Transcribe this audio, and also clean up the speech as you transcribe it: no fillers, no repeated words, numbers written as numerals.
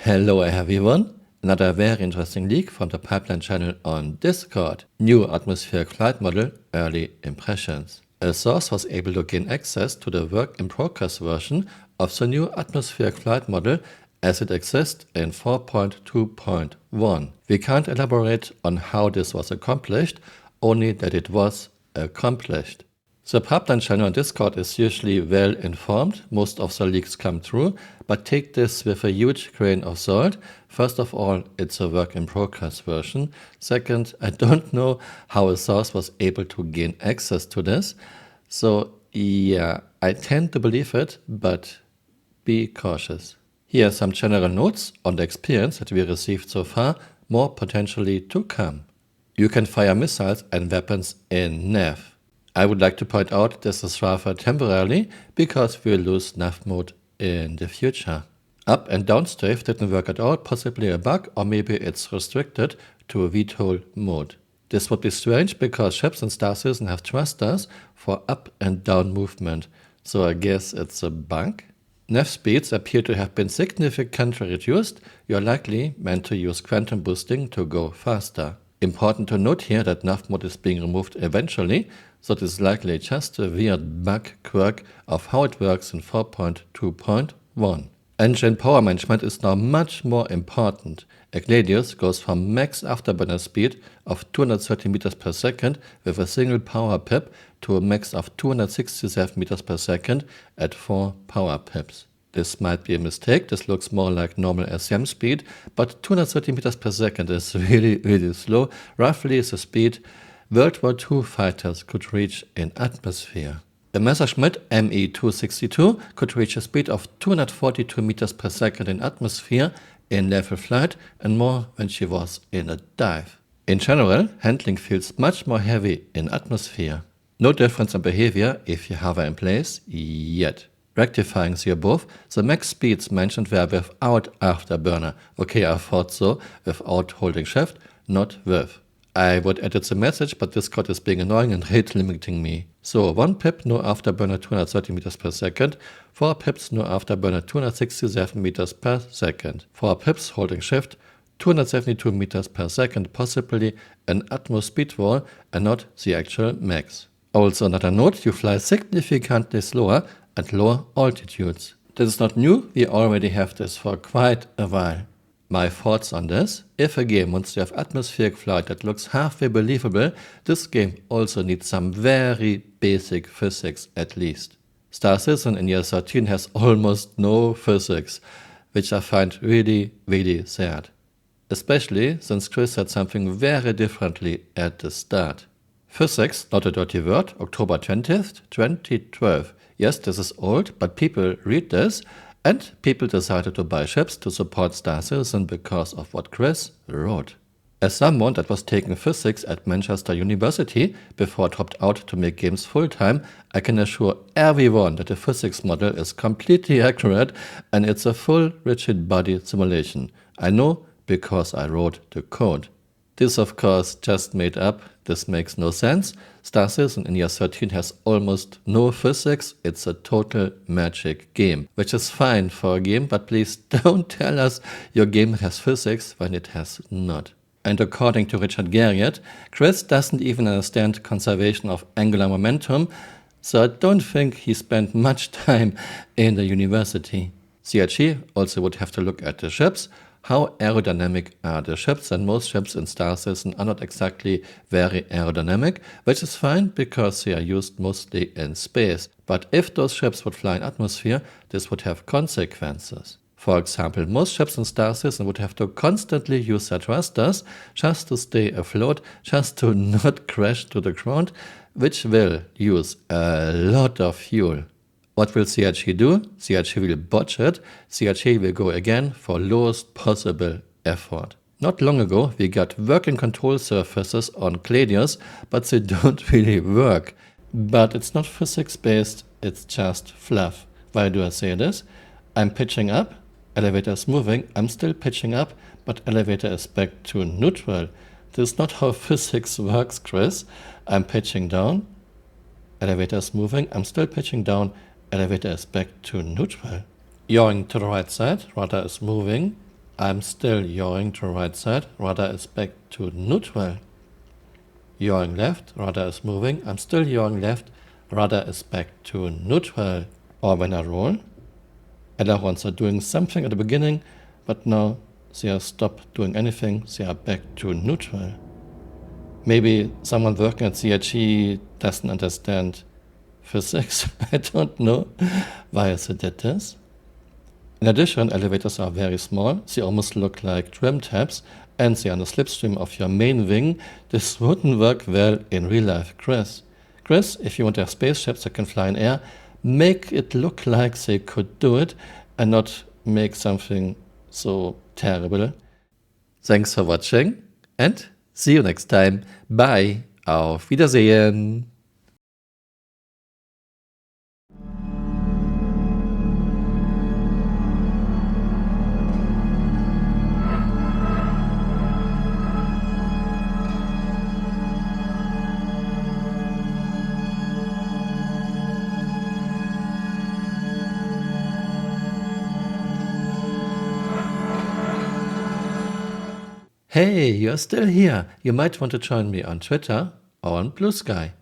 Hello everyone, another very interesting leak from the Pipeline channel on Discord. New atmospheric flight model, early impressions. A source was able to gain access to the work in progress version of the new atmospheric flight model as it exists in 4.2.1. We can't elaborate on how this was accomplished, only that it was accomplished. The Pipeline channel on Discord is usually well informed, most of the leaks come true, but take this with a huge grain of salt. First of all, it's a work in progress version. Second, I don't know how a source was able to gain access to this. So yeah, I tend to believe it, but be cautious. Here are some general notes on the experience that we received so far, more potentially to come. You can fire missiles and weapons in nav. I would like to point out this is rather temporarily because we'll lose nav mode in the future. Up and down strafe didn't work at all, possibly a bug, or maybe it's restricted to a VTOL mode. This would be strange because ships in Star Citizen have thrusters for up and down movement, so I guess it's a bug. Nav speeds appear to have been significantly reduced. You're likely meant to use quantum boosting to go faster. Important to note here that nav mode is being removed eventually, so it is likely just a weird bug quirk of how it works in 4.2.1. Engine power management is now much more important. A Gladius goes from max afterburner speed of 230 meters per second with a single power pip to a max of 267 meters per second at 4 power pips. This might be a mistake, this looks more like normal SCM speed, but 230 meters per second is really slow, roughly the speed World War II fighters could reach in atmosphere. The Messerschmitt Me-262 could reach a speed of 242 meters per second in atmosphere in level flight and more when she was in a dive. In general, handling feels much more heavy in atmosphere. No difference in behavior if you hover in place yet. Rectifying the above, the max speeds mentioned were without afterburner. Okay, I thought so, without holding shift, not with. I would edit the message, but Discord is being annoying and rate limiting me. So 1 pip, no afterburner 230 meters per second, 4 pips, no afterburner 267 meters per second, 4 pips holding shift, 272 meters per second, possibly an Atmos speed wall and not the actual max. Also another note, you fly significantly slower at lower altitudes. This is not new, we already have this for quite a while. My thoughts on this: if a game wants to have atmospheric flight that looks halfway believable, this game also needs some very basic physics at least. Star Citizen in year 13 has almost no physics, which I find really sad. Especially since Chris said something very differently at the start. Physics, not a dirty word, October 20th, 2012. Yes, this is old, but people read this, and people decided to buy ships to support Star Citizen because of what Chris wrote. As someone that was taking physics at Manchester University before I dropped out to make games full-time, I can assure everyone that the physics model is completely accurate and it's a full rigid body simulation. I know because I wrote the code. This of course just made up, this makes no sense. Star Citizen in year 13 has almost no physics, it's a total magic game. Which is fine for a game, but please don't tell us your game has physics when it has not. And according to Richard Garriott, Chris doesn't even understand conservation of angular momentum, so I don't think he spent much time in the university. CRG also would have to look at the ships. How aerodynamic are the ships? And most ships in Star Citizen are not exactly very aerodynamic, which is fine because they are used mostly in space. But if those ships would fly in atmosphere, this would have consequences. For example, most ships in Star Citizen would have to constantly use their thrusters just to stay afloat, just to not crash to the ground, which will use a lot of fuel. What will CRG do? CRG will botch it. CRG will go again for lowest possible effort. Not long ago, we got working control surfaces on Gladius, but they don't really work. But it's not physics-based, it's just fluff. Why do I say this? I'm pitching up, elevator is moving, I'm still pitching up, but elevator is back to neutral. This is not how physics works, Chris. I'm pitching down, elevator is moving, I'm still pitching down, elevator is back to neutral. Yawing to the right side, rudder is moving, I'm still yawing to right side, rudder is back to neutral. Yawing left, rudder is moving, I'm still yawing left, rudder is back to neutral. Or when I roll, ailerons are doing something at the beginning, but now they are stopped doing anything, they are back to neutral. Maybe someone working at CRG doesn't understand physics, I don't know why they did this. In addition, elevators are very small, they almost look like trim tabs, and they are on the slipstream of your main wing. This wouldn't work well in real life, Chris. Chris, if you want to have spaceships that can fly in air, make it look like they could do it and not make something so terrible. Thanks for watching and see you next time. Bye. Auf Wiedersehen. Hey, you're still here. You might want to join me on Twitter or on Blue Sky.